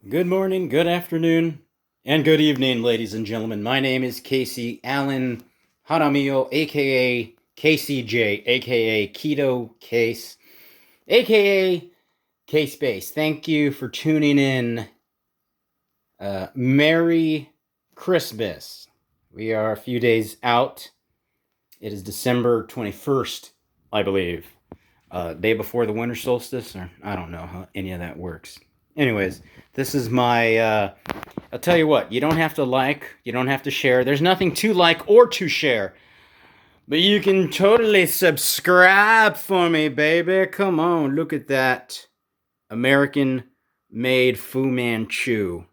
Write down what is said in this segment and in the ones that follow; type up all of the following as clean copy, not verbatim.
Good morning, good afternoon, and good evening, ladies and gentlemen. My name is Casey Allen Haramio, aka KCJ, aka Keto Case, aka K-Space. Thank you for tuning in. Merry Christmas. We are a few days out. It is December 21st, I believe. Day before the winter solstice, or I don't know how any of that works. Anyways, this is my, I'll tell you what, you don't have to like, you don't have to share. There's nothing to like or to share. But you can totally subscribe for me, baby. Come on, look at that. American-made Fu Manchu.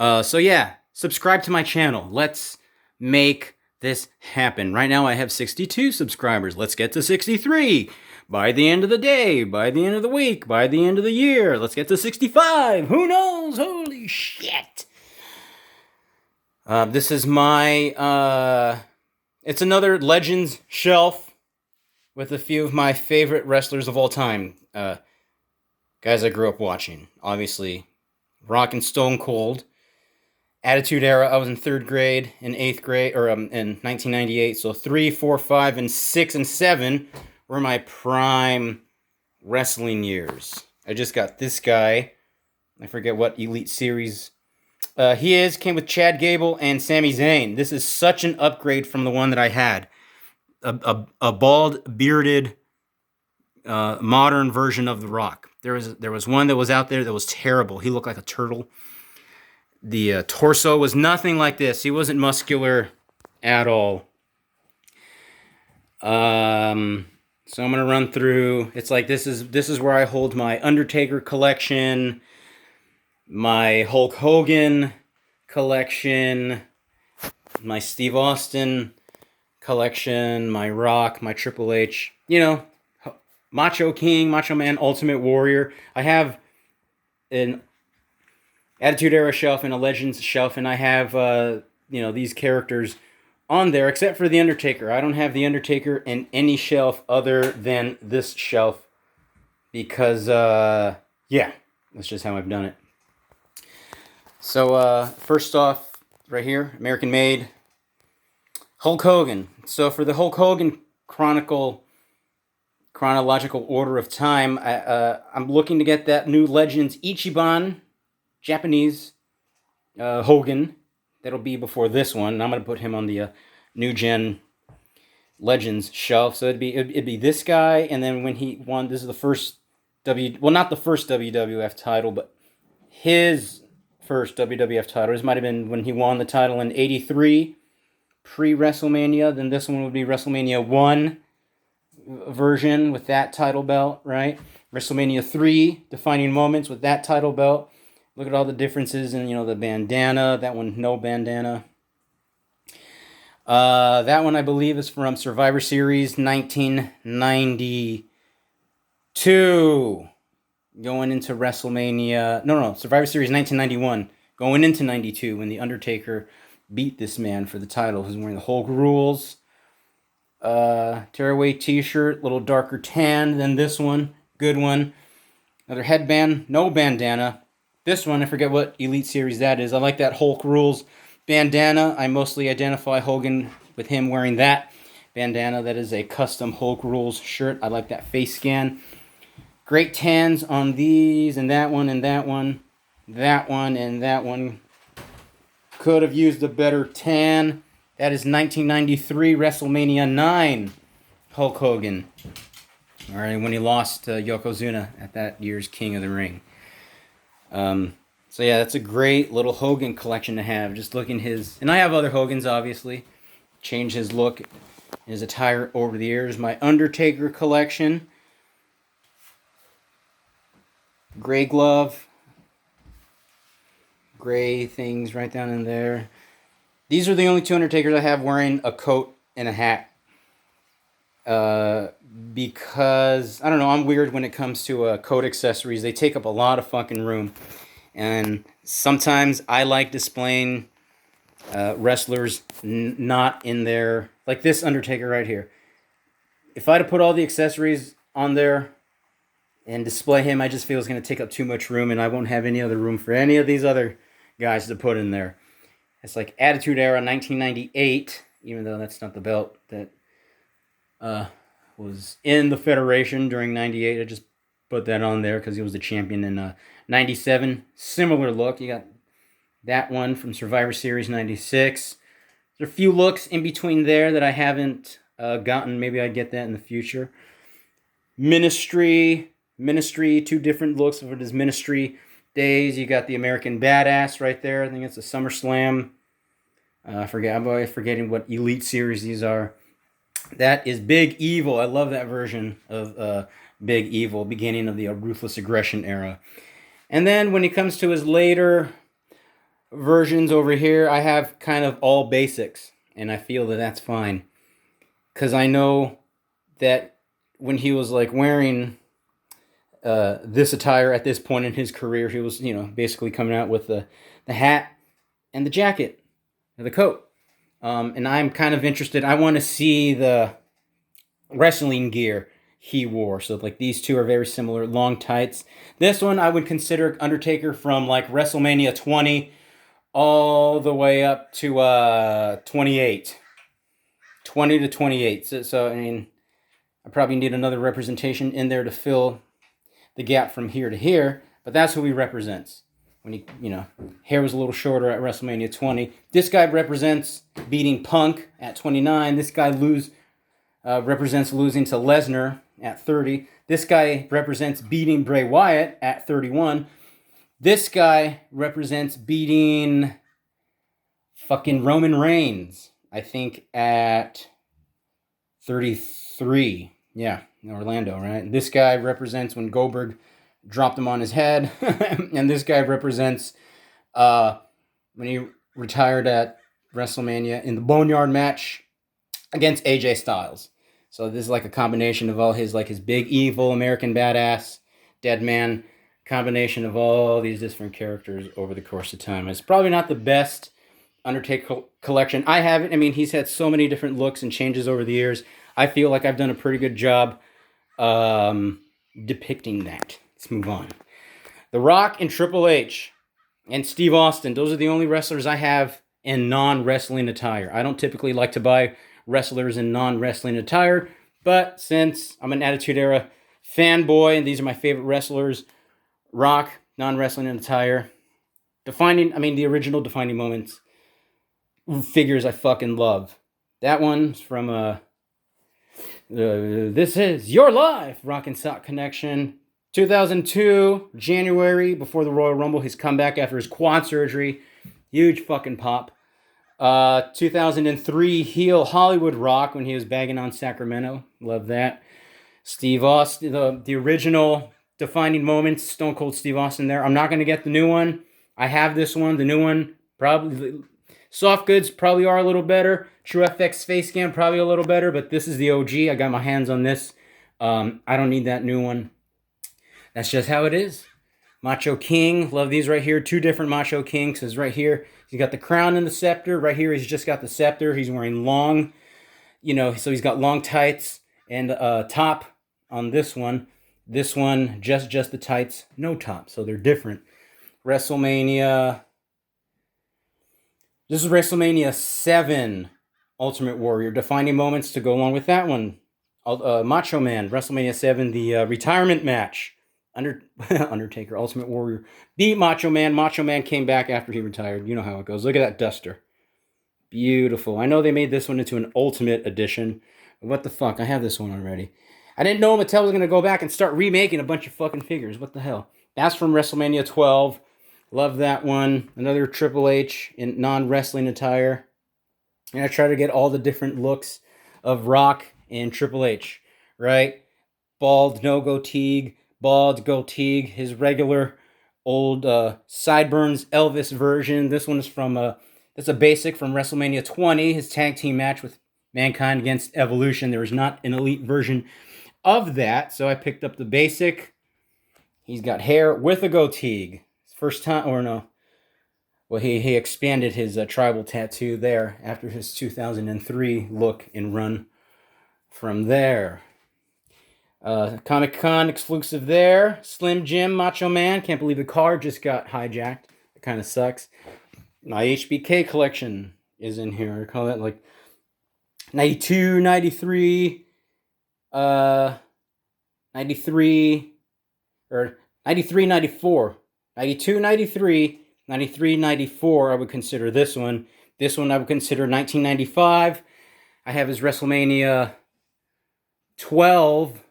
So yeah, subscribe to my channel. Let's make this happen. Right now I have 62 subscribers. Let's get to 63. By the end of the day, by the end of the week, by the end of the year, let's get to 65. Who knows? Holy shit. This is my, it's another Legends shelf with a few of my favorite wrestlers of all time. Guys I grew up watching. Obviously, Rock and Stone Cold. Attitude Era, I was in 3rd grade, in 8th grade, or in 1998, so 3, 4, 5, and 6, and 7 were my prime wrestling years. I just got this guy. I forget what Elite Series came with Chad Gable and Sami Zayn. This is such an upgrade from the one that I had. A bald, bearded, modern version of The Rock. There was one that was out there that was terrible. He looked like a turtle. The torso was nothing like this. He wasn't muscular at all. So I'm gonna run through. It's like this is where I hold my Undertaker collection, my Hulk Hogan collection, my Steve Austin collection, my Rock, my Triple H. You know, Macho King, Macho Man, Ultimate Warrior. I have an Attitude Era shelf and a Legends shelf, and I have these characters on there, except for The Undertaker. I don't have The Undertaker in any shelf other than this shelf because, yeah, that's just how I've done it. So, first off, right here, American Made, Hulk Hogan. So for the Hulk Hogan chronological order of time, I'm looking to get that new Legends Ichiban Japanese Hogan. That'll be before this one. I'm going to put him on the New Gen Legends shelf. So it'd be this guy, and then when he won, this is the first not the first WWF title, but his first WWF title. This might have been when he won the title in '83, pre-WrestleMania. Then this one would be WrestleMania 1 version with that title belt, right? WrestleMania 3, defining moments with that title belt. Look at all the differences in, the bandana. That one, no bandana. That one, I believe, is from Survivor Series 1992. Going into WrestleMania... No, Survivor Series 1991. Going into 92 when The Undertaker beat this man for the title. Who's wearing the Hulk Rules. Tearaway t-shirt. Little darker tan than this one. Good one. Another headband. No bandana. This one, I forget what Elite Series that is. I like that Hulk Rules bandana. I mostly identify Hogan with him wearing that bandana. That is a custom Hulk Rules shirt. I like that face scan. Great tans on these and that one and that one. That one and that one. Could have used a better tan. That is 1993 WrestleMania 9 Hulk Hogan. All right, when he lost to Yokozuna at that year's King of the Ring. So yeah, that's a great little Hogan collection to have. Just looking his, and I have other Hogans, obviously. Changed his look, his attire over the years. My Undertaker collection. Gray glove. Gray things right down in there. These are the only two Undertakers I have wearing a coat and a hat. Because, I don't know, I'm weird when it comes to coat accessories. They take up a lot of fucking room. And sometimes I like displaying wrestlers not in their... Like this Undertaker right here. If I'd have put all the accessories on there, and display him, I just feel is going to take up too much room, and I won't have any other room for any of these other guys to put in there. It's like Attitude Era 1998, even though that's not the belt that was in the Federation during 98. I just put that on there because he was the champion in 97. Similar look. You got that one from Survivor Series 96. There's a few looks in between there that I haven't gotten. Maybe I'd get that in the future. Ministry, 2 different looks of his Ministry days. You got the American Badass right there. I think it's a SummerSlam. I'm always forgetting what Elite Series these are. That is Big Evil. I love that version of Big Evil, beginning of the Ruthless Aggression era. And then when it comes to his later versions over here, I have kind of all basics, and I feel that that's fine. Because I know that when he was like wearing this attire at this point in his career, he was, basically coming out with the hat and the jacket, and the coat. And I'm kind of interested. I want to see the wrestling gear he wore. So like these two are very similar, long tights. This one I would consider Undertaker from like WrestleMania 20 all the way up to 28. 20 to 28. So I mean, I probably need another representation in there to fill the gap from here to here, but that's who he represents. When he, hair was a little shorter at WrestleMania 20. This guy represents beating Punk at 29. This guy represents losing to Lesnar at 30. This guy represents beating Bray Wyatt at 31. This guy represents beating fucking Roman Reigns, I think, at 33. Yeah, in Orlando, right? This guy represents when Goldberg dropped him on his head. And this guy represents when he retired at WrestleMania in the Boneyard match against AJ Styles. So this is like a combination of all his Big Evil, American Badass, Dead Man, combination of all these different characters over the course of time. It's probably not the best Undertaker collection. I have it. I mean, he's had so many different looks and changes over the years. I feel like I've done a pretty good job depicting that. Let's move on. The Rock and Triple H and Steve Austin. Those are the only wrestlers I have in non-wrestling attire. I don't typically like to buy wrestlers in non-wrestling attire, but since I'm an Attitude Era fanboy and these are my favorite wrestlers, Rock, non-wrestling attire, the original defining moments, figures I fucking love. That one's from This Is Your Life, Rock and Sock Connection. 2002, January, before the Royal Rumble, his comeback after his quad surgery. Huge fucking pop. 2003, heel Hollywood Rock when he was bagging on Sacramento. Love that. Steve Austin, the original defining moments, Stone Cold Steve Austin there. I'm not going to get the new one. I have this one. The new one, probably... Soft goods probably are a little better. True FX face scan probably a little better, but this is the OG. I got my hands on this. I don't need that new one. That's just how it is. Macho King. Love these right here. 2 different Macho Kings. Because right here, he's got the crown and the scepter. Right here, he's just got the scepter. He's wearing long, so he's got long tights and top on this one. This one, just the tights, no top. So they're different. WrestleMania. This is WrestleMania 7 Ultimate Warrior. Defining moments to go along with that one. Macho Man, WrestleMania 7, the retirement match. Undertaker, Ultimate Warrior, beat Macho Man. Macho Man came back after he retired. You know how it goes. Look at that duster. Beautiful. I know they made this one into an Ultimate Edition. What the fuck? I have this one already. I didn't know Mattel was going to go back and start remaking a bunch of fucking figures. What the hell? That's from WrestleMania 12. Love that one. Another Triple H in non-wrestling attire. And I try to get all the different looks of Rock and Triple H, right? Bald, no goatee. Bald, goatee. His regular old sideburns Elvis version. This one is from, that's a basic from WrestleMania 20. His tag team match with Mankind against Evolution. There is not an elite version of that. So I picked up the basic. He's got hair with a goatee. First time, or no. Well, he expanded his tribal tattoo there after his 2003 look and run from there. Comic-Con exclusive there. Slim Jim, Macho Man. Can't believe the car just got hijacked. It kind of sucks. My HBK collection is in here. I call that like 92, 93, 93, or 93, 94. 92, 93, 93, 94, I would consider this one. This one I would consider 1995. I have his WrestleMania 12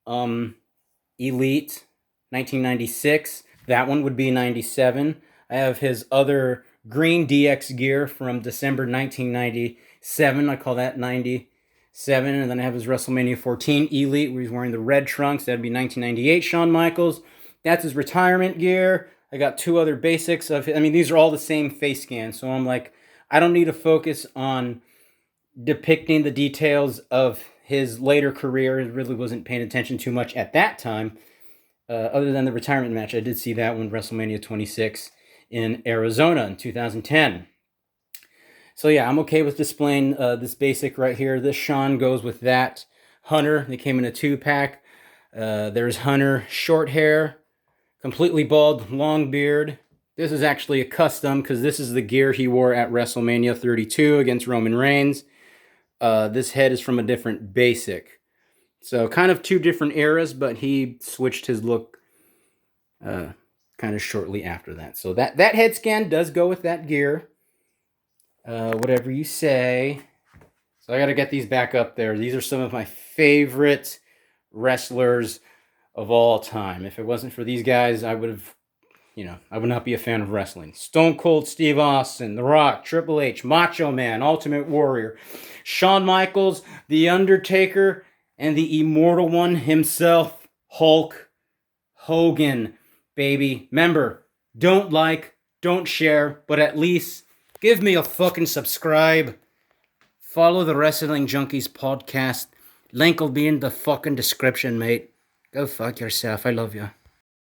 Elite 1996. That one would be 97. I have his other green DX gear from December 1997. I call that 97. And then I have his WrestleMania 14 Elite where he's wearing the red trunks. That'd be 1998 Shawn Michaels. That's his retirement gear. I got two other basics of it. I mean, these are all the same face scan. So I'm like, I don't need to focus on depicting the details of his later career. I really wasn't paying attention too much at that time. Other than the retirement match, I did see that one, WrestleMania 26 in Arizona in 2010. So yeah, I'm okay with displaying this basic right here. This Shawn goes with that Hunter. They came in a 2-pack. There's Hunter, short hair, completely bald, long beard. This is actually a custom because this is the gear he wore at WrestleMania 32 against Roman Reigns. This head is from a different basic. So kind of two different eras, but he switched his look kind of shortly after that. So that head scan does go with that gear. Whatever you say. So I got to get these back up there. These are some of my favorite wrestlers of all time. If it wasn't for these guys, I would not be a fan of wrestling. Stone Cold Steve Austin, The Rock, Triple H, Macho Man, Ultimate Warrior, Shawn Michaels, The Undertaker, and the immortal one himself, Hulk Hogan, baby. Remember, don't like, don't share, but at least give me a fucking subscribe. Follow the Wrestling Junkeez Podcast. Link will be in the fucking description, mate. Go fuck yourself. I love you.